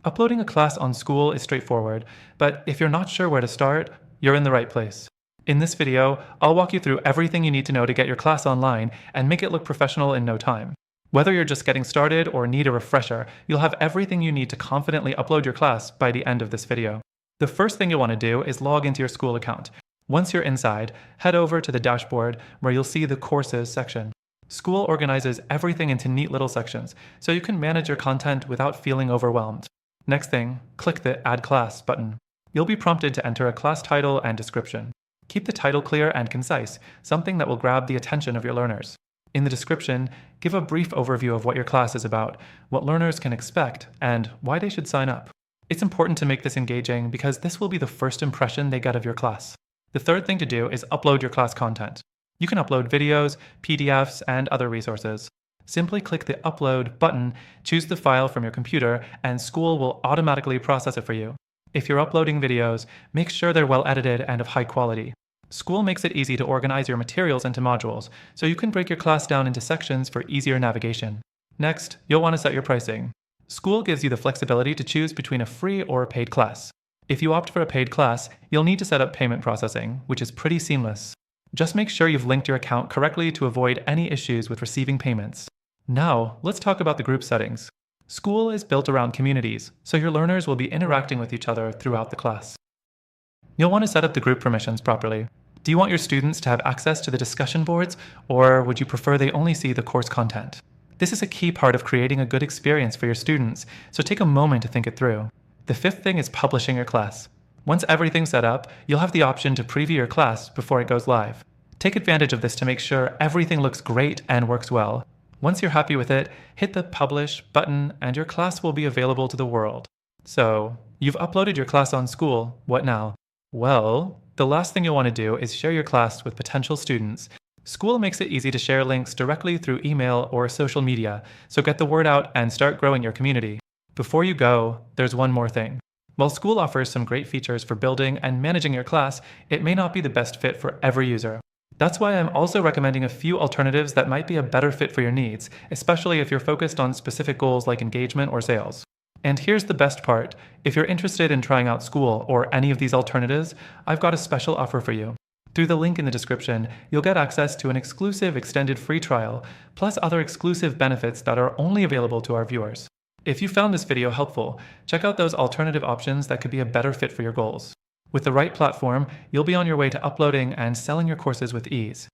Uploading a class on Skool is straightforward, but if you're not sure where to start, you're in the right place. In this video, I'll walk you through everything you need to know to get your class online and make it look professional in no time. Whether you're just getting started or need a refresher, you'll have everything you need to confidently upload your class by the end of this video. The first thing you'll want to do is log into your Skool account. Once you're inside, head over to the dashboard where you'll see the Courses section. Skool organizes everything into neat little sections, so you can manage your content without feeling overwhelmed. Next thing, click the Add Class button. You'll be prompted to enter a class title and description. Keep the title clear and concise, something that will grab the attention of your learners. In the description, give a brief overview of what your class is about, what learners can expect, and why they should sign up. It's important to make this engaging because this will be the first impression they get of your class. The third thing to do is upload your class content. You can upload videos, PDFs, and other resources. Simply click the Upload button, choose the file from your computer, and Skool will automatically process it for you. If you're uploading videos, make sure they're well edited and of high quality. Skool makes it easy to organize your materials into modules, so you can break your class down into sections for easier navigation. Next, you'll want to set your pricing. Skool gives you the flexibility to choose between a free or a paid class. If you opt for a paid class, you'll need to set up payment processing, which is pretty seamless. Just make sure you've linked your account correctly to avoid any issues with receiving payments. Now, let's talk about the group settings. Skool is built around communities, so your learners will be interacting with each other throughout the class. You'll want to set up the group permissions properly. Do you want your students to have access to the discussion boards, or would you prefer they only see the course content? This is a key part of creating a good experience for your students, so take a moment to think it through. The fifth thing is publishing your class. Once everything's set up, you'll have the option to preview your class before it goes live. Take advantage of this to make sure everything looks great and works well. Once you're happy with it, hit the Publish button and your class will be available to the world. So, you've uploaded your class on Skool, what now? Well, the last thing you'll want to do is share your class with potential students. Skool makes it easy to share links directly through email or social media, so get the word out and start growing your community. Before you go, there's one more thing. While Skool offers some great features for building and managing your class, it may not be the best fit for every user. That's why I'm also recommending a few alternatives that might be a better fit for your needs, especially if you're focused on specific goals like engagement or sales. And here's the best part. If you're interested in trying out Skool or any of these alternatives, I've got a special offer for you. Through the link in the description, you'll get access to an exclusive extended free trial, plus other exclusive benefits that are only available to our viewers. If you found this video helpful, check out those alternative options that could be a better fit for your goals. With the right platform, you'll be on your way to uploading and selling your courses with ease.